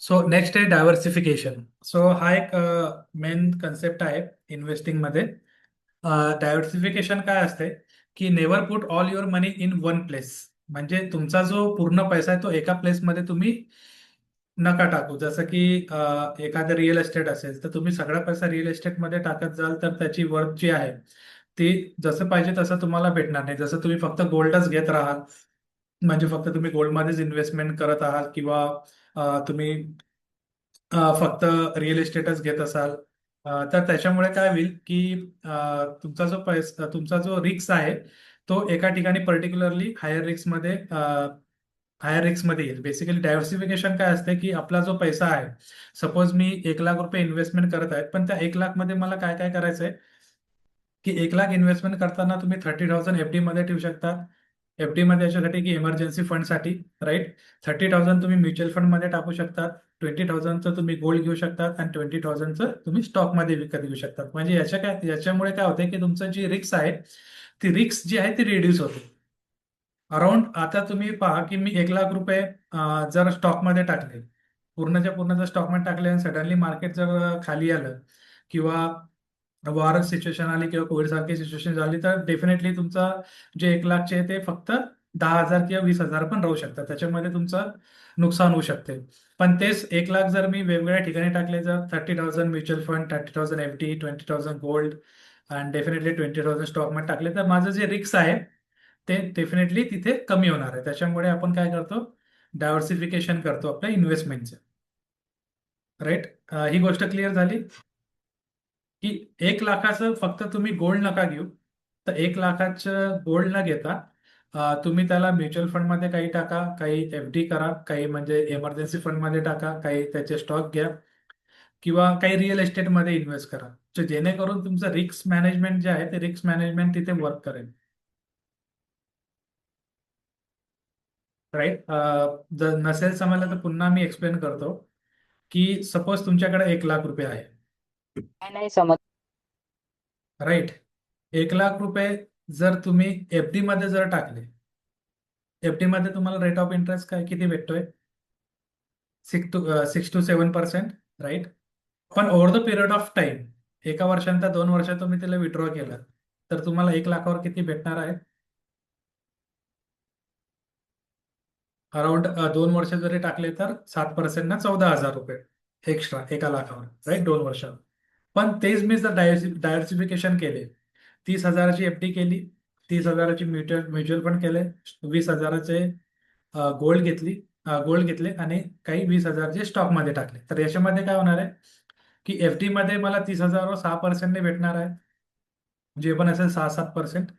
So next आहे diversification. So हा एक मेन कन्सेप्ट आहे इन्व्हेस्टिंगमध्ये. डायव्हर्सिफिकेशन काय असते की never put all your money in one place. म्हणजे तुमचा जो पूर्ण पैसा आहे तो एका प्लेसमध्ये तुम्ही नका टाकू. जसं की एखादं रिअल एस्टेट असेल तर तुम्ही सगळा पैसा रिअल एस्टेटमध्ये टाकत जाल तर त्याची वर्थ जी आहे ती जसं पाहिजे तसं तुम्हाला भेटणार नाही. जसं तुम्ही फक्त गोल्डच घेत राहाल, म्हणजे फक्त तुम्ही गोल्डमध्येच इन्व्हेस्टमेंट करत आहात, किंवा तुम्ही फक्त रिअल इस्टेटच घेत असाल, तर त्याच्यामुळे काय होईल की तुमचा जो पैसा, तुमचा जो रिस्क आहे तो एका ठिकाणी पर्टिक्युलरली हायर रिस्क मध्ये येईल. बेसिकली डायव्हर्सिफिकेशन काय असते की आपला जो पैसा आहे, सपोज मी 1 लाख रुपये इन्व्हेस्टमेंट करत आहे, पण त्या 1 लाख मध्ये मला काय काय करायचंय की 1 लाख इन्व्हेस्टमेंट करताना तुम्ही 30,000 एफडी मध्ये ठेवू शकता. एफडी मध्ये याच्यासाठी की इमर्जन्सी फंडसाठी, राईट. 30,000 तुम्ही म्युच्युअल फंड मध्ये टाकू शकतात. 20,000चं तुम्ही गोल्ड घेऊ शकतात आणि 20,000चं तुम्ही स्टॉक मध्ये विकत घेऊ शकतात. म्हणजे याच्यामुळे काय होते की तुमचं जी रिस्क आहे, ती रिस्क जी आहे ती रिड्यूस होते. अराउंड आता तुम्ही पहा की मी 1 लाख रुपये जर स्टॉकमध्ये टाकले, पूर्णच्या पूर्ण जर स्टॉकमध्ये टाकले आणि सडनली मार्केट जर खाली आलं, किंवा वॉर सिच्युएशन आली, किंवा कोविड सारखी सिच्युएशन झाली, तर डेफिनेटली तुमचा जे 1 लाखचे आहे ते फक्त 10,000 किंवा 20,000 पण राहू शकतात. त्याच्यामध्ये तुमचं नुकसान होऊ शकते. पण तेच 1 लाख जर मी वेगवेगळ्या ठिकाणी टाकले, जर 30,000 म्युच्युअल फंड, 30,000 एफडी, 20,000 गोल्ड आणि डेफिनेटली 20,000 स्टॉकमध्ये टाकले, तर माझं जे रिस्क आहे ते डेफिनेटली तिथे कमी होणार आहे. त्याच्यामुळे आपण काय करतो, डायव्हर्सिफिकेशन करतो आपल्या इन्व्हेस्टमेंटचं. राईट. ही गोष्ट क्लिअर झाली की 1 लाखाचं फक्त तुम्ही गोल्ड नका घेऊ. तर 1 लाखाचं गोल्ड न घेता तुम्ही त्याला म्युच्युअल फंडमध्ये काही टाका, काही एफडी करा, काही म्हणजे इमर्जन्सी फंडमध्ये टाका, काही त्याचे स्टॉक घ्या, किंवा काही रिअल एस्टेटमध्ये इन्व्हेस्ट करा. जेणेकरून तुमचं रिस्क मॅनेजमेंट जे आहे ते रिस्क मॅनेजमेंट तिथे वर्क करेल. राईट. जर नसेल समजलं तर पुन्हा मी एक्सप्लेन करतो की सपोज तुमच्याकडे 1 लाख रुपये आहे. नाही समज. राईट. 1 लाख रुपये जर तुम्ही एफडी मध्ये जर टाकले, एफडी मध्ये तुम्हाला रेट ऑफ इंटरेस्ट काय किती भेटतोय? 6 to 7%. राईट. पण over the period of time, एका वर्षानंतर 2 वर्षात तुम्ही त्याला विड्रॉ केलं, तर तुम्हाला 1 लाखावर किती भेटणार आहे? अराउंड 2 वर्ष जरी टाकले तर 7% ना 14,000 रुपये एक्स्ट्रा एका लाखावर, राईट, 2 वर्षावर. पण तेच मी जर डायव्हर्सिफिकेशन केले, 30,000ची एफडी केली, 30,000ची म्युच्युअल म्युच्युअल फंड केले, 20,000चे गोल्ड घेतली, गोल्ड घेतले, आणि काही 20,000चे स्टॉकमध्ये टाकले, तर याच्यामध्ये काय होणार आहे की एफडी मध्ये मला 30,000वर 6% भेटणार आहे, जे पण असेल 6-7%.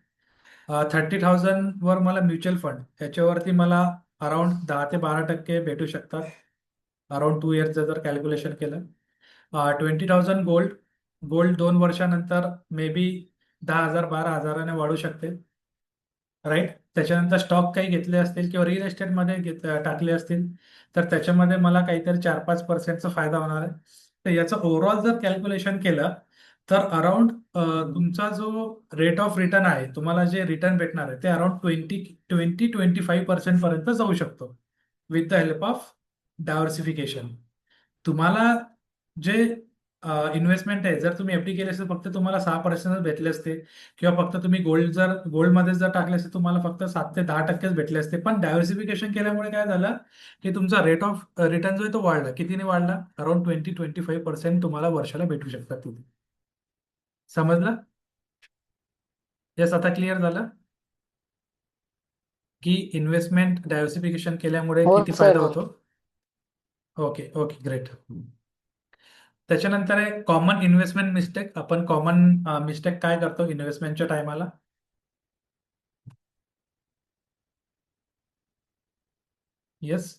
30,000 वर मला म्युच्युअल फंड, याच्यावरती मला अराउंड 10 ते 12% भेटू शकतात, अराउंड 2 इयर्सचं जर कॅल्क्युलेशन केलं. 20,000 गोल्ड, गोल्ड 2 वर्षानंतर मे बी 10,000-12,000ने वाढू शकते. राईट. त्याच्यानंतर स्टॉक काही घेतले असतील किंवा रिअल एस्टेटमध्ये टाकले असतील, तर त्याच्यामध्ये मला काहीतरी 4-5%चा फायदा होणार आहे. तर याचं ओव्हरऑल जर कॅल्क्युलेशन केलं तर अराउंड तुमचा जो रेट ऑफ रिटर्न आहे, तुम्हाला जे रिटर्न भेटणार आहे ते अराउंड 25% पर्यंत जाऊ शकतो with the help of diversification. तुम्हाला जे इन्व्हेस्टमेंट आहे, जर तुम्ही एफडी केली असेल फक्त तुम्हाला 6% भेटले असते, किंवा फक्त तुम्ही गोल्डमध्ये जर टाकले असते तुम्हाला फक्त 7 ते 10%च भेटले असते. पण डायव्हर्सिफिकेशन केल्यामुळे काय झालं की तुमचा रेट ऑफ रिटर्न जो आहे तो वाढला. कितीने वाढला? अराउंड 20-25% तुम्हाला वर्षाला भेटू शकतात तिथे. समजलं? यस, आता क्लिअर झालं की इन्व्हेस्टमेंट डायव्हर्सिफिकेशन केल्यामुळे हो किती सर, फायदा हो. होतो. Okay okay, great. त्याच्यानंतर आहे कॉमन इन्व्हेस्टमेंट मिस्टेक. आपण कॉमन मिस्टेक काय करतो इन्व्हेस्टमेंटच्या टायमाला? Yes.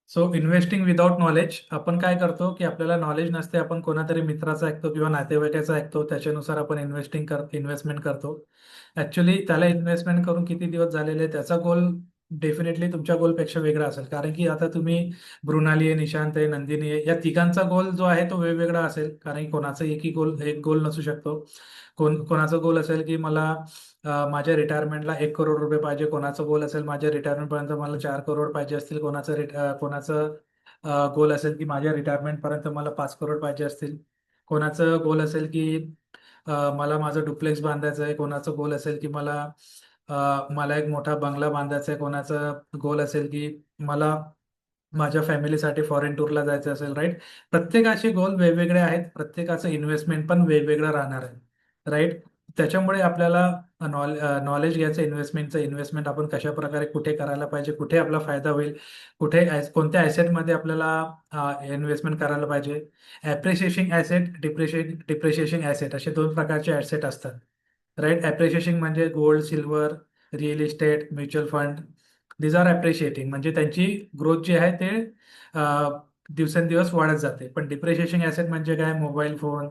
So investing without knowledge. आपण काय करतो की आपल्याला नॉलेज नसते, आपण कोणातरी मित्राचा ऐकतो किंवा नातेवाईकाचा ऐकतो, त्याच्यानुसार आपण इन्व्हेस्टमेंट करतो. ऍक्च्युली त्याला इन्व्हेस्टमेंट करून किती दिवस झालेले, त्याचा गोल डेफिनेटली तुमच्या गोलपेक्षा वेगळा असेल. कारण की आता तुम्ही मृणाली आहे, निशांत आहे, नंदिनी आहे, या तिघांचा गोल जो आहे तो वेगवेगळा असेल. कारण की कोणाचा एक गोल नसू शकतो. कोणाचा गोल असेल की मला माझ्या रिटायरमेंटला 1 करोड रुपये पाहिजे, कोणाचा गोल असेल माझ्या रिटायरमेंट पर्यंत मला 4 करोड पाहिजे असतील, कोणाचं गोल असेल की माझ्या रिटायरमेंटपर्यंत मला 5 करोड पाहिजे असतील. कोणाचं गोल असेल की मला माझं डुप्लेक्स बांधायचं आहे. कोणाचं गोल असेल की मला एक मोठा बंगला बांधायचा आहे. कोणाचं गोल असेल की मला माझ्या फॅमिलीसाठी फॉरेन टूरला जायचं असेल, राईट. प्रत्येकाचे गोल वेगवेगळे आहेत. प्रत्येकाचं इन्व्हेस्टमेंट पण वेगवेगळं राहणार आहे, राईट. त्याच्यामुळे आपल्याला नॉलेज घ्यायचं इन्व्हेस्टमेंट आपण कशा प्रकारे कुठे करायला पाहिजे, कुठे आपला फायदा होईल, कोणत्या ॲसेटमध्ये आपल्याला इन्व्हेस्टमेंट करायला पाहिजे. ॲप्रिशिएटिंग ॲसेट, डिप्रिशिएटिंग ॲसेट असे 2 प्रकारचे ॲसेट असतात, राईट. ॲप्रिशिएटिंग म्हणजे gold, silver, real estate, mutual fund. These are appreciating म्हणजे त्यांची ग्रोथ जी आहे ते अ, दिवसेंदिवस वाढत जाते. पण डिप्रिशिएटिंग ॲसेट म्हणजे काय, मोबाईल फोन,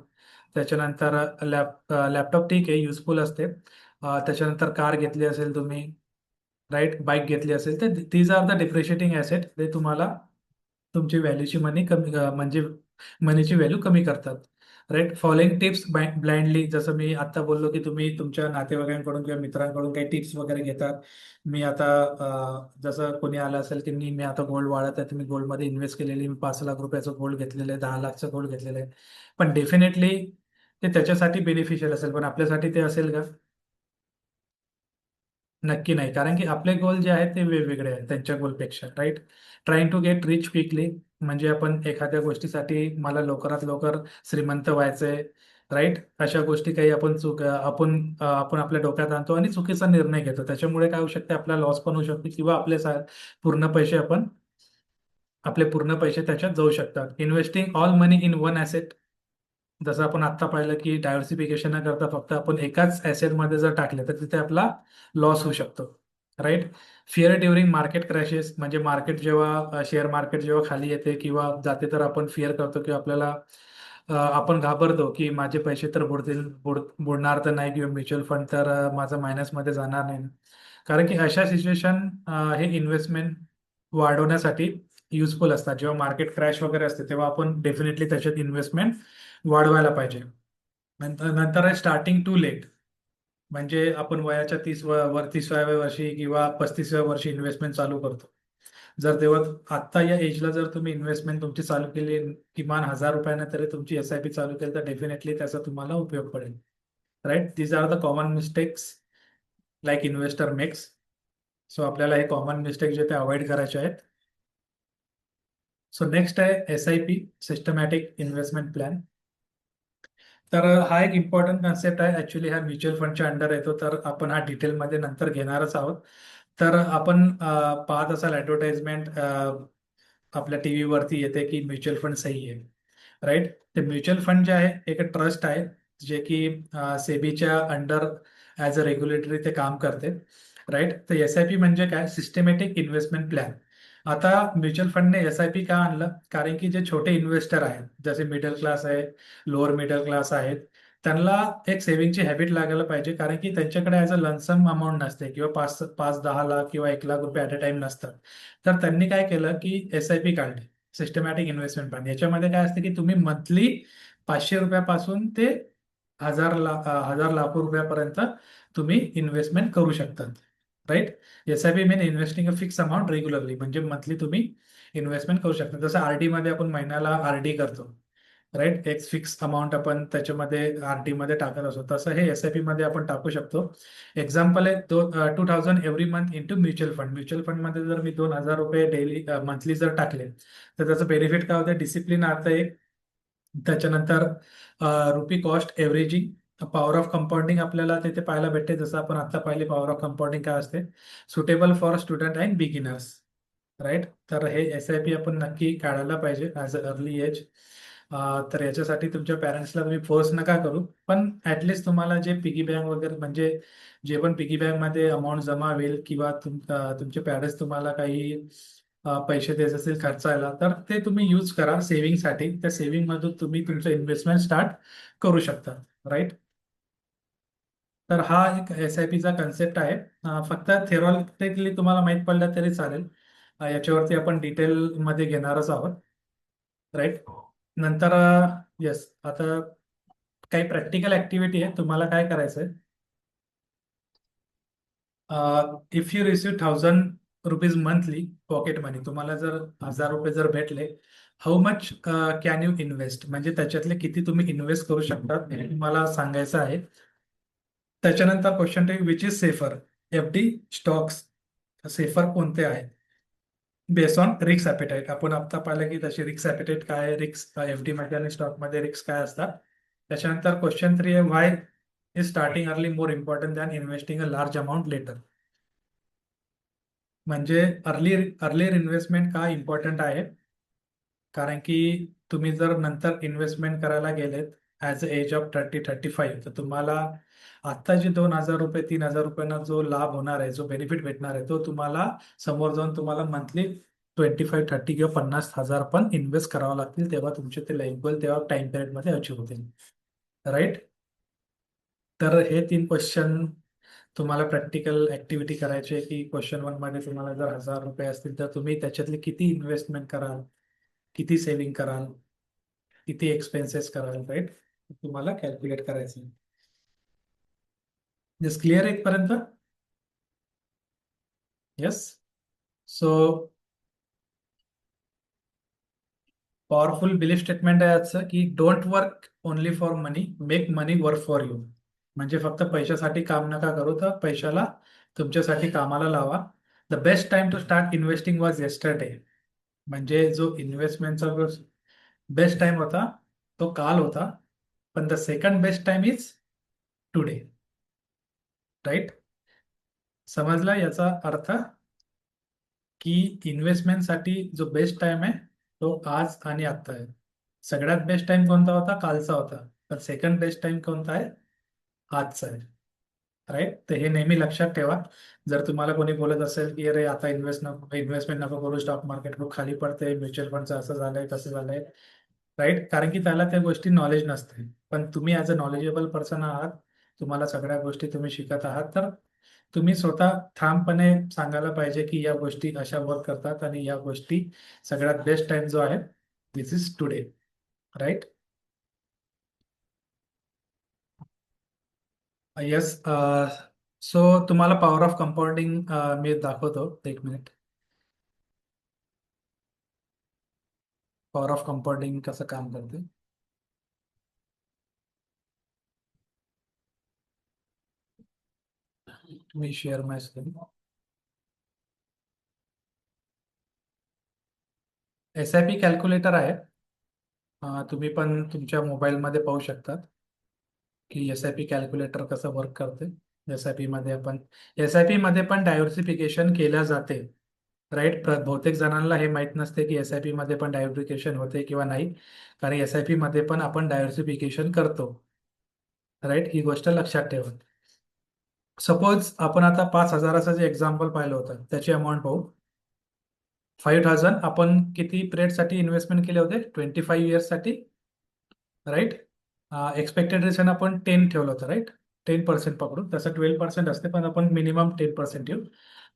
त्याच्यानंतर लॅपटॉप ठीक आहे, युजफुल असते. त्याच्यानंतर कार घेतली असेल तुम्ही, राईट, बाईक घेतली असेल, तर these are the depreciating asset. ते तुम्हाला तुमची व्हॅल्यूची म्हणजे मनीची व्हॅल्यू कमी करतात, राईट. फॉलोइंग टिप्स ब्लाइंडली, जसं मी आता बोललो की तुम्ही तुमच्या नातेवाईकांकडून किंवा मित्रांकडून काही टिप्स वगैरे घेतात. मी आता जसं कोणी आलं असेल की मी आता गोल्ड वाढत आहे, तुम्ही गोल्डमध्ये इन्व्हेस्ट केलेली, मी 5 लाख रुपयाचं गोल्ड घेतलेलं आहे, 10 लाखचं गोल्ड घेतलेलं आहे. पण डेफिनेटली ते त्याच्यासाठी बेनिफिशियल असेल, पण आपल्यासाठी ते असेल का? नक्की नाही, कारण की आपले गोल जे आहेत ते वेगवेगळे आहेत त्यांच्या गोलपेक्षा, right. Trying to get rich quickly म्हणजे आपण एखाद्या गोष्टीसाठी मला लवकरात लवकर श्रीमंत व्हायचंय, राईट. अशा गोष्टी काही आपण आपल्या डोक्यात आणतो आणि चुकीचा निर्णय घेतो. त्याच्यामुळे काय होऊ शकते, आपला लॉस पण होऊ शकते किंवा पूर्ण पैसे आपण आपले पूर्ण पैसे त्याच्यात जाऊ शकतात. Investing all money in one asset, जसं आपण आत्ता पाहिलं की डायव्हर्सिफिकेशन न करता फक्त आपण एकाच ॲसेटमध्ये जर टाकले तर तिथे आपला लॉस होऊ शकतो, right. Fear during market crashes म्हणजे शेअर मार्केट जेव्हा खाली येते किंवा जाते तर आपण फिअर करतो किंवा आपण घाबरतो की माझे पैसे तर बुडणार तर नाही, किंवा म्युच्युअल फंड तर माझं मायनसमध्ये जाणार नाही. कारण की अशा सिच्युएशन हे इन्व्हेस्टमेंट वाढवण्यासाठी युजफुल असतात. जेव्हा मार्केट क्रॅश वगैरे असते तेव्हा आपण डेफिनेटली त्याच्यात इन्व्हेस्टमेंट वाढवायला पाहिजे. नंतर आहे स्टार्टिंग टू लेट, म्हणजे आपण वयाच्या 30व्या वर्षी किंवा 35व्या वर्षी इन्व्हेस्टमेंट चालू करतो. जर तेव्हा आत्ता या एजला जर तुम्ही इन्व्हेस्टमेंट तुमची चालू केली, किमान 1,000 रुपयाने तरी तुमची SIP चालू केली, तर डेफिनेटली त्याचा तुम्हाला उपयोग पडेल, right. These are the common mistakes like investor makes. So आपल्याला हे कॉमन मिस्टेक जे ते अवॉइड करायचे आहेत. सो नेक्स्ट आहे SIP, सिस्टमॅटिक इन्व्हेस्टमेंट प्लॅन. तर हा एक इम्पॉर्टंट कन्सेप्ट आहे. ऍक्च्युली हा म्युच्युअल फंडच्या अंडर येतो, तर आपण हा डिटेलमध्ये नंतर घेणारच आहोत. तर आपण पाहत असाल ॲडव्हर्टाइजमेंट आपल्या टीव्हीवरती येते की म्युच्युअल फंड सही आहे, राईट. ते म्युच्युअल फंड जे आहे एक ट्रस्ट आहे, जे की सेबीच्या अंडर ॲज अ रेग्युलेटरी ते काम करते, राईट. तर SIP म्हणजे काय, सिस्टमॅटिक इन्व्हेस्टमेंट प्लॅन. आता म्युच्युअल फंडने SIP का आणलं, कारण की जे छोटे इन्व्हेस्टर आहेत, जसे मिडल क्लास आहे, लोअर मिडल क्लास आहेत, त्यांना एक सेव्हिंगची हॅबिट लागायला पाहिजे. कारण की त्यांच्याकडे ॲज अ लमसम अमाऊंट नसते किंवा 5-10 लाख किंवा 1 लाख रुपये ॲट अ टाइम नसतात. तर त्यांनी काय केलं की SIP काढली, सिस्टमॅटिक इन्व्हेस्टमेंट प्लॅन. याच्यामध्ये काय असते की तुम्ही मंथली 500 रुपयापासून ते हजार लाखो रुपयापर्यंत तुम्ही इन्व्हेस्टमेंट करू शकतात, right. SIP mean investing a fix amount regularly, म्हणजे मंथली तुम्ही इन्व्हेस्टमेंट करू शकता. जसं RD मध्ये आपण महिन्याला RD करतो, राईट. एक फिक्स अमाऊंट आपण त्याच्यामध्ये RD मध्ये टाकत असतो, तसं हे SIP मध्ये आपण टाकू शकतो. एक्झाम्पल आहे 2,000 every month into mutual fund. Mutual फंडमध्ये जर मी 2,000 रुपये डेली मंथली जर टाकले, तर त्याचं बेनिफिट काय होतं, डिसिप्लिन अर्थ एक. त्याच्यानंतर rupee cost averaging, power of compounding आपल्याला तिथे पाहायला भेटते. जसं आपण आता पाहिले पॉवर ऑफ कंपाऊंडिंग काय असते, suitable for student and beginners, right. तर हे SIP आपण नक्की काढायला पाहिजे ॲज अ अर्ली एज. तर याच्यासाठी तुमच्या पॅरेंट्सला तुम्ही फोर्स नका करू, पण ॲटलिस्ट तुम्हाला जे पिगी बँक वगैरे म्हणजे जे पण पिगी बँकमध्ये अमाऊंट जमा होईल किंवा तुमचे पॅरेंट्स तुम्हाला काही पैसे द्यायचे असेल खर्चायला, तर ते तुम्ही यूज करा सेव्हिंगसाठी. त्या सेव्हिंगमधून तुम्ही तुमचं इन्व्हेस्टमेंट स्टार्ट करू शकता, राईट. तर हा एक SIP चा कन्सेप्ट आहे. फक्त थेरॉटिकली तुम्हाला माहीत पडलं तरी चालेल. याच्यावरती आपण डिटेलमध्ये घेणारच आहोत, राईट. नंतर येस, आता काही प्रॅक्टिकल ऍक्टिव्हिटी आहे. तुम्हाला काय करायचंय, if you receive 1,000 rupees monthly pocket money तुम्हाला जर 1,000 रुपये जर भेटले, how much can you invest, म्हणजे त्याच्यातले किती तुम्ही इन्व्हेस्ट करू शकता हे तुम्हाला सांगायचं आहे. त्याच्यानंतर question take which is safer, FD, stocks safer कोणते आहेत बेस्ड ऑन रिस्क ॲपेटाईट. आपण आता पाहिलं की तशी रिस्क ॲपेटाईट काय आहे, रिस्क FD मध्ये आणि स्टॉक मध्ये रिस्क काय असतात. त्याच्यानंतर क्वेश्चन 3 आहे why is starting early more important than investing a large amount later. म्हणजे अर्लियर इन्व्हेस्टमेंट का इम्पॉर्टंट आहे, कारण की तुम्ही जर नंतर इन्व्हेस्टमेंट करायला गेलेत ॲज अ एज ऑफ 30-35, तर तुम्हाला आत्ता जे 2,000 रुपये 3,000 रुपयांना जो लाभ होणार आहे, जो बेनिफिट भेटणार आहे, तो तुम्हाला समोर जाऊन तुम्हाला मंथली 25-30 किंवा 50,000 पण इन्व्हेस्ट करावं लागतील, तेव्हा तुमचे ते लाईफ गोल तेव्हा टाइम पिरियडमध्ये अचीव होतील. राईट. तर हे 3 क्वेश्चन तुम्हाला प्रॅक्टिकल ऍक्टिव्हिटी करायची आहे की क्वेश्चन 1 मध्ये तुम्हाला जर 1,000 रुपये असतील तर तुम्ही त्याच्यातले किती इन्व्हेस्टमेंट कराल, किती सेव्हिंग कराल, किती एक्सपेन्सेस कराल. राईट. तुम्हाला कॅल्क्युलेट करायचं. जस्ट क्लिअर इथपर्यंत? Yes. So powerful belief statement आहे आजचं की don't work only for money, make money work for you. म्हणजे फक्त पैशासाठी काम नका करू, तर पैशाला तुमच्यासाठी कामाला लावा. The best time to start investing was yesterday. म्हणजे जो इन्व्हेस्टमेंटचा बेस्ट टाइम होता तो काल होता, पण the second best time is today. Right. समजला याचा अर्थ की इन्व्हेस्टमेंटसाठी जो बेस्ट टाइम आहे तो आज आणि आत्ता आहे. सगळ्यात बेस्ट टाइम कोणता होता? कालचा होता. पण सेकंड बेस्ट टाइम कोणता आहे? आजचा आहे. राईट. तर हे नेहमी लक्षात ठेवा. जर तुम्हाला कोणी बोलत असेल की अरे आता इन्व्हेस्टमेंट नको करू, स्टॉक मार्केट खूप खाली पडते, म्युच्युअल फंडचं असं झालंय तसं झालंय, राईट, कारण की त्याला त्या गोष्टी नॉलेज नसते. पण तुम्ही ॲज अ नॉलेजेबल पर्सन आहात, तुम्हाला सगळ्या गोष्टी तुम्ही शिकत आहात, तर तुम्ही स्वतः ठामपणे सांगायला पाहिजे की या गोष्टी अशा वर्क करतात आणि या गोष्टी सगळ्यात बेस्ट टाइम जो आहे this is today. Right. Yes. So तुम्हाला पॉवर ऑफ कंपाऊंडिंग मी दाखवतो, एक मिनिट. पॉवर ऑफ कंपाऊंडिंग कसं काम करते. मी share my screen. SIP calculator आहे. तुम्ही पण तुमच्या मोबाईलमध्ये पाहू शकता की SIP कॅल्क्युलेटर कसं वर्क करते. एस आय पी मध्ये पण डायव्हर्सिफिकेशन केल्या जाते. राईट. बहुतेक जणांना हे माहीत नसते की SIP मध्ये पण डायव्हर्सिफिकेशन होते किंवा नाही, कारण SIP मध्ये पण आपण डायव्हर्सिफिकेशन करतो. राईट. ही गोष्ट लक्षात ठेवा. सपोज आपण आता 5,000चं जे एक्झाम्पल पाहिलं होतं त्याची अमाऊंट पाहू. 5,000 आपण किती पिरियडसाठी इन्व्हेस्टमेंट केले होते? 25 इयर्ससाठी. राईट. एक्सपेक्टेड रिटर्न आपण 10 ठेवलं होतं. राईट. 10% पकडू, तसं 12% असते पण आपण मिनिमम 10% ठेवू.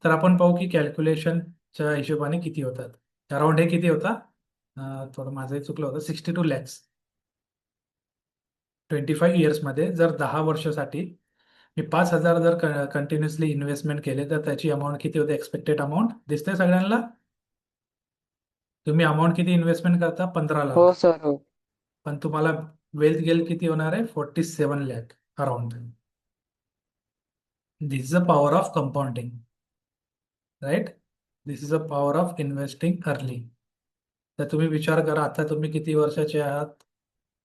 तर आपण पाहू की कॅल्क्युलेशनच्या हिशोबाने किती होतात. अराउंड हे किती होता? थोडं माझंही चुकलं होतं, 62 लॅक्स 25 इयर्समध्ये. जर 10 वर्षासाठी मी 5,000 जर कंटिन्युअसली इन्व्हेस्टमेंट केले तर त्याची अमाऊंट किती होते? एक्सपेक्टेड अमाऊंट दिसते सगळ्यांना? तुम्ही अमाऊंट किती इन्व्हेस्टमेंट करता? 15 हो लाख सर, हो. पण तुम्हाला वेल्थ गेल किती होणार आहे? 47 lakh around. This is a power of compounding. Right. This is a power of investing early. तर तुम्ही विचार करा, आता तुम्ही किती वर्षाचे आहात,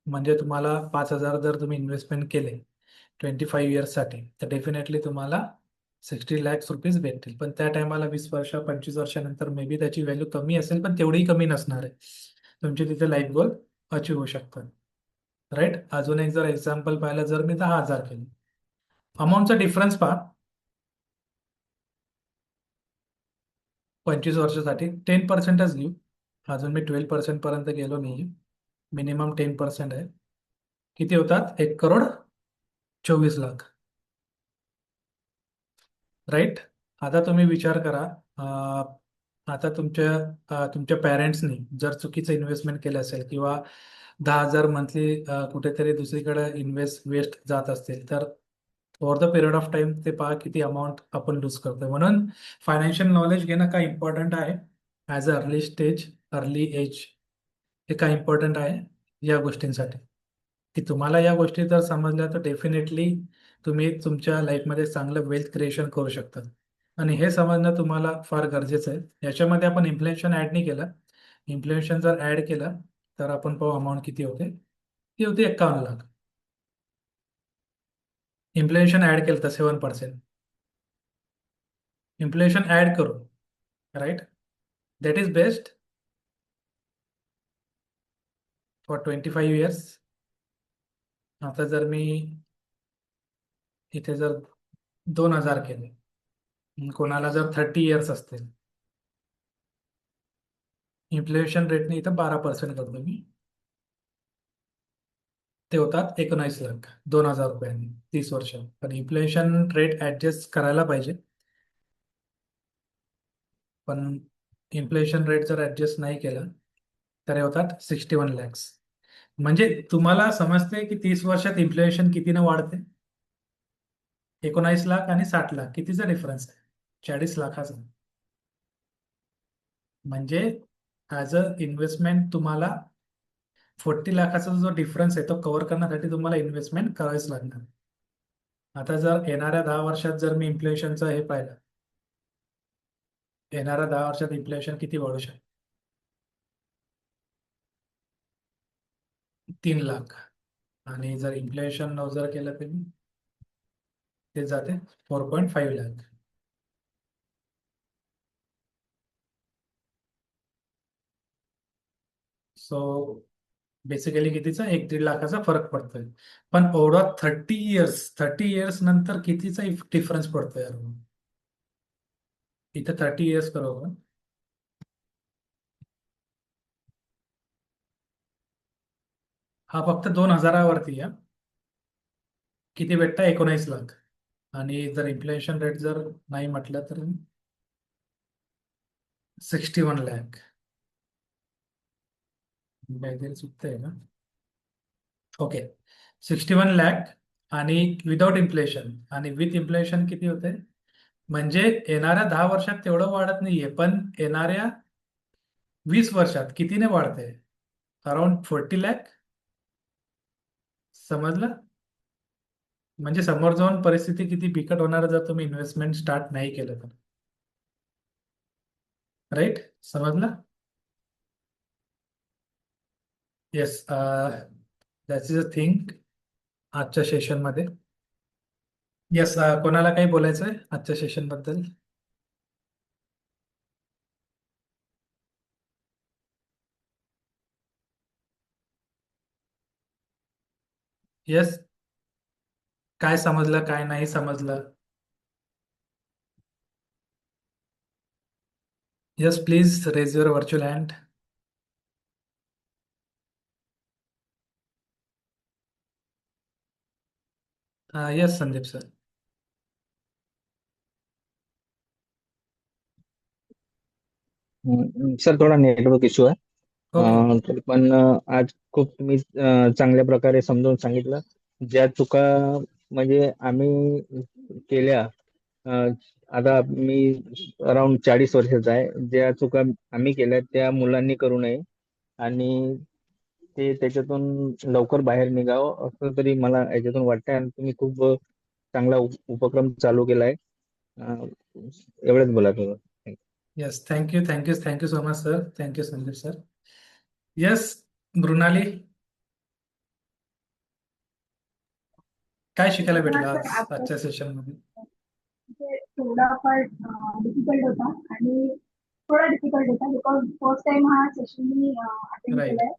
म्हणजे तुम्हाला 5,000 जर तुम्ही इन्व्हेस्टमेंट केले 25 इयर्ससाठी, तर डेफिनेटली तुम्हाला 60 लॅक्स रुपीज भेटतील. पण त्या टायमाला 20 वर्ष 25 वर्षानंतर मे बी त्याची व्हॅल्यू कमी असेल, पण तेवढीही कमी नसणार आहे. तुमचे तिथे लाईफ गोल अचीव होऊ शकतात. राईट. अजून एक जर एक्झाम्पल पाहिलं, जर मी 10,000 केले, अमाऊंटचा डिफरन्स पहा. 25 वर्षासाठी 10%च घेऊ. अजून मी 12% पर्यंत गेलो नाही, मिनिमम 10% आहे. किती होतात? 1,24,00,000. राईट. आता तुम्ही विचार करा, आता तुमच्या पॅरेंट्सनी जर चुकीचं इन्व्हेस्टमेंट केलं असेल किंवा 10,000 मंथली कुठेतरी दुसरीकडे वेस्ट जात असतील, तर over the period of time ते पहा किती अमाऊंट आपण लूज करतोय. म्हणून फायनान्शियल नॉलेज घेणं काय इम्पॉर्टंट आहे as a early stage, early age. हे काय इम्पॉर्टंट आहे या गोष्टींसाठी, की तुम्हाला या गोष्टी जर समजल्या तर डेफिनेटली तुम्ही तुमच्या लाईफमध्ये चांगलं वेल्थ क्रिएशन करू शकता. आणि हे समजणं तुम्हाला फार गरजेचं आहे. याच्यामध्ये आपण इन्फ्लेशन ॲड नाही केलं. इन्फ्लेशन जर ॲड केलं तर आपण पाहू अमाऊंट किती होते. ती होती 51 लाख. इन्फ्लेशन ॲड केलं तर 7%. इन्फ्लेशन ॲड करून, right, that is best for 25 years. आता जर मी इथे जर 2,000 केले, कोणाला जर 30 इयर्स असतील, इन्फ्लेशन रेटने इथं 12% करतो मी, ते होतात 19 लाख 2,000 रुपयांनी 30 वर्ष. पण इन्फ्लेशन रेट ऍडजस्ट करायला पाहिजे. पण इन्फ्लेशन रेट जर ऍडजस्ट नाही केलं तर हे होतात 61 लॅक्स. म्हणजे तुम्हाला समजते की 30 वर्षात इन्फ्लेशन कितीनं वाढते. 19 लाख आणि 60 लाख कितीचा डिफरन्स आहे? 40 लाखाचा. म्हणजे ॲज अ इन्व्हेस्टमेंट तुम्हाला 40 लाखाचा जो डिफरन्स आहे तो कव्हर करण्यासाठी तुम्हाला इन्व्हेस्टमेंट करावीच लागणार. आता जर येणाऱ्या 10 वर्षात जर मी इन्फ्लेशनचं हे पाहिलं, येणाऱ्या 10 वर्षात इन्फ्लेशन किती वाढू शकतं? 3 लाख. आणि जर इन्फ्लेशन जर केलं तर ते जाते 4.5 लाख. सो बेसिकली कितीचा 1-1.5 लाखाचा फरक पडतोय. पण ओव्हरऑल 30 इयर्स नंतर कितीचा डिफरन्स पडतोय यार? इथं 30 इयर्स बरोबर हा फक्त 2,000वरती आहे. किती भेटतं? 19 लाख. आणि जर इन्फ्लेशन रेट जर नाही म्हटलं तर 61 लॅक. काहीतरी चुकतंय ना? ओके, 61 लॅक. आणि विदाउट इन्फ्लेशन आणि विथ इन्फ्लेशन किती होते? म्हणजे येणाऱ्या 10 वर्षात तेवढं वाढत नाहीये, पण येणाऱ्या 20 वर्षात कितीने वाढते? अराउंड 40 लॅक. समजलं? म्हणजे समोर जाऊन परिस्थिती किती बिकट होणार जर तुम्ही इन्व्हेस्टमेंट स्टार्ट नाही केलं तर. राईट? समजलं? Yes. That's is a thing आजच्या सेशनमध्ये. येस. कोणाला काही बोलायचं आहे आजच्या सेशन बद्दल? येस. काय समजलं, काय नाही समजलं? Yes, please raise your virtual hand. Yes Sandeep sir. Sir थोडा नेटवर्क इश्यू आहे. ओके. तरी पण आज खूप तुम्ही चांगल्या प्रकारे समजावून सांगितलं. ज्या चुका म्हणजे आम्ही केल्या, आता मी अराउंड 40 वर्षाचा आहे, ज्या चुका आम्ही केल्या त्या मुलांनी करू नये आणि ते त्याच्यातून लवकर बाहेर निघावं असं तरी मला याच्यातून वाटतंय. आणि तुम्ही खूप चांगला उपक्रम चालू केलाय. एवढंच बोला तुम्ही. Yes, thank you thank you thank you so much sir. Thank you Sandeep sir. Yes. Mrunali, काय शिकायला भेटलं हा सर, आज आपलं आजच्या सेशनमध्ये? म्हणजे थोडाफार डिफिकल्ट होता आणि थोडा डिफिकल्ट होता बिकॉज फर्स्ट टाइम हा सेशन मी अटेंड राईट. केलाय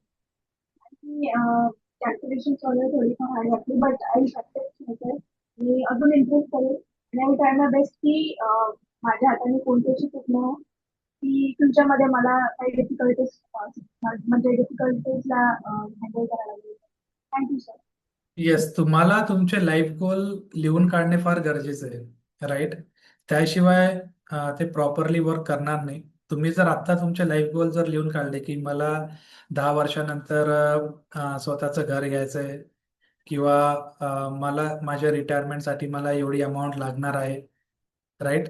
आणि कॅल्क्युलेशन वगैरे थोडीफार हार्ड वाटली बट आय सक्सेस. मी अजून इम्प्रूव्ह करेल आणि आय ट्राय माय बेस्ट की माझ्या हाताने कोणत्याची चुकणं की फ्युचरमध्ये मला काही डिफिकल्टीज म्हणजे डिफिकल्टीजला हँडल करायला लागेल. Thank you sir. येस, तुम्हाला तुमचे लाईफ गोल लिहून काढणे फार गरजेचं आहे, राईट? त्याशिवाय ते प्रॉपरली वर्क करणार नाही. तुम्ही जर आत्ता तुमचे लाईफ गोल जर लिहून काढले की मला 10 वर्षानंतर स्वतःचं घर घ्यायचंय, किंवा मला माझ्या रिटायरमेंटसाठी मला एवढी अमाऊंट लागणार आहे, right,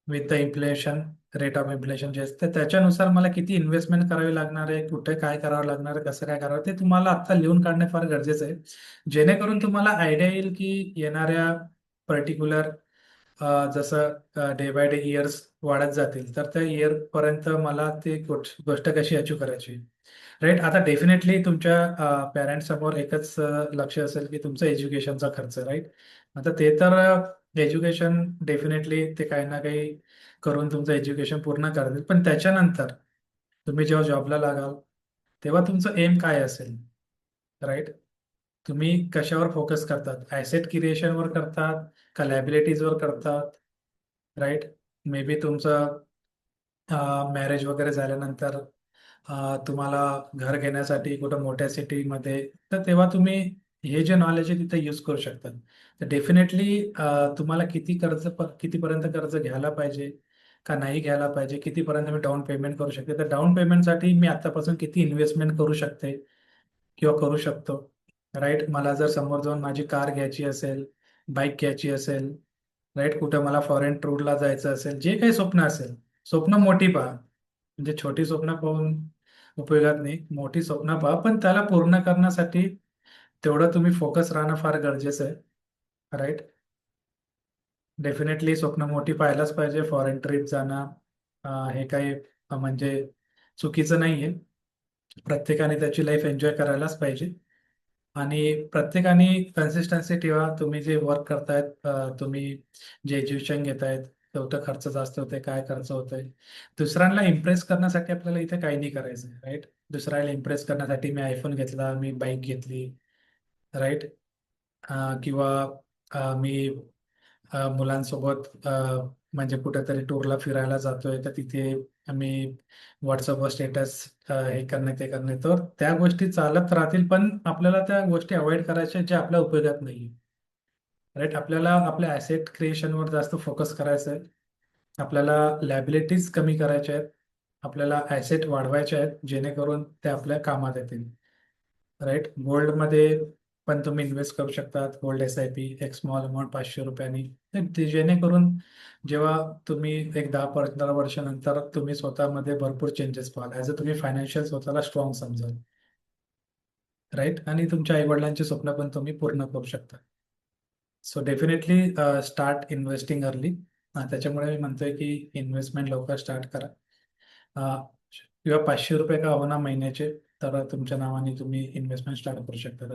with the inflation, rate of inflation जे असते त्याच्यानुसार मला किती इन्व्हेस्टमेंट करावी लागणार आहे, कुठे काय करावं लागणार आहे, कसं काय करावं, ते तुम्हाला आत्ता लिहून काढणे फार गरजेचं आहे, जेणेकरून तुम्हाला आयडिया येईल की येणाऱ्या पर्टिक्युलर जसं डे बाय डे इयर्स वाढत जातील तर त्या इयर पर्यंत मला ती गोष्ट कशी अचीव करायची, राईट. आता डेफिनेटली तुमच्या पॅरेंट्स समोर एकच लक्ष असेल की तुमचं एज्युकेशनचा खर्च, राईट. आता ते तर एज्युकेशन डेफिनेटली ते काही ना काही करून तुमचं एज्युकेशन पूर्ण करतील, पण त्याच्यानंतर तुम्ही जेव्हा जॉबला लागाल तेव्हा तुमचं एम काय असेल, राईट. तुम्ही कशावर फोकस करतात, ॲसेट क्रिएशनवर करतात का लायबिलिटीजवर करतात, राईट. मे बी तुमचं मॅरेज वगैरे झाल्यानंतर तुम्हाला घर घेण्यासाठी कुठं मोठ्या सिटीमध्ये, तर तेव्हा तुम्ही हे जे नॉलेज आहे तिथे यूज करू शकता. तर डेफिनेटली तुम्हाला कितीपर्यंत कर्ज घ्यायला पाहिजे का नाही घ्यायला पाहिजे, कितीपर्यंत मी डाऊन पेमेंट करू शकते, तर डाऊन पेमेंटसाठी मी आतापासून किती इन्व्हेस्टमेंट करू शकते किंवा करू शकतो, राईट. मला जर समोर जाऊन माझी कार घ्यायची असेल, बाईक घ्यायची असेल, राईट, कुठं मला फॉरेन टूरला जायचं असेल, जे काही स्वप्न असेल, स्वप्न मोठी पहा, म्हणजे छोटी स्वप्न पाहून उपयोगात नाही, मोठी स्वप्न पहा, पण त्याला पूर्ण करण्यासाठी तेवढं तुम्ही फोकस राहणं फार गरजेचं आहे, राईट. डेफिनेटली स्वप्न मोठी पाहायलाच पाहिजे, फॉरेन ट्रिप जाणं हे काही म्हणजे चुकीचं नाही आहे, प्रत्येकाने त्याची लाईफ एन्जॉय करायलाच पाहिजे. आणि प्रत्येकाने कन्सिस्टन्सी ठेवा, तुम्ही जे वर्क करतायत, तुम्ही जे एज्युकेशन घेतायत, तेवढं खर्च जास्त होते, काय खर्च होतोय, दुसऱ्यांना इम्प्रेस करण्यासाठी आपल्याला इथे काही नाही करायचं, राईट. दुसऱ्याला इम्प्रेस करण्यासाठी मी आयफोन घेतला, मी बाईक घेतली, राईट, किंवा मी मुलांसोबत म्हणजे कुठेतरी टूरला फिरायला जातोय तर तिथे आम्ही व्हॉट्सअपवर स्टेटस हे करणे ते करणे, तर त्या गोष्टी चालत राहतील, पण आपल्याला त्या गोष्टी अवॉइड करायच्या ज्या आपल्या उपयोगात नाही, राईट. आपल्याला आपल्या ॲसेट क्रिएशनवर जास्त फोकस करायचं आहे, आपल्याला लॅबिलिटीज कमी करायच्या आहेत, आपल्याला ॲसेट वाढवायचे आहेत जेणेकरून ते आपल्या कामात येतील, राईट. गोल्डमध्ये पण तुम्ही इन्व्हेस्ट करू शकतात, गोल्ड SIP, एक स्मॉल अमाऊंट 500 रुपयांनी, तर ते जेणेकरून जेव्हा तुम्ही एक 10-15 वर्षानंतर तुम्ही स्वतःमध्ये भरपूर चेंजेस पाहाल, ॲज अ तुम्ही फायनान्शियल स्वतःला स्ट्रॉंग समजाल, राईट. आणि तुमच्या आईवडिलांची स्वप्न पण तुम्ही पूर्ण करू शकता. So definitely start investing early. त्याच्यामुळे मी म्हणतोय की इन्व्हेस्टमेंट लवकर स्टार्ट करा. किंवा 500 रुपये का होणार महिन्याचे, तर तुमच्या नावाने तुम्ही इन्व्हेस्टमेंट स्टार्ट करू शकता.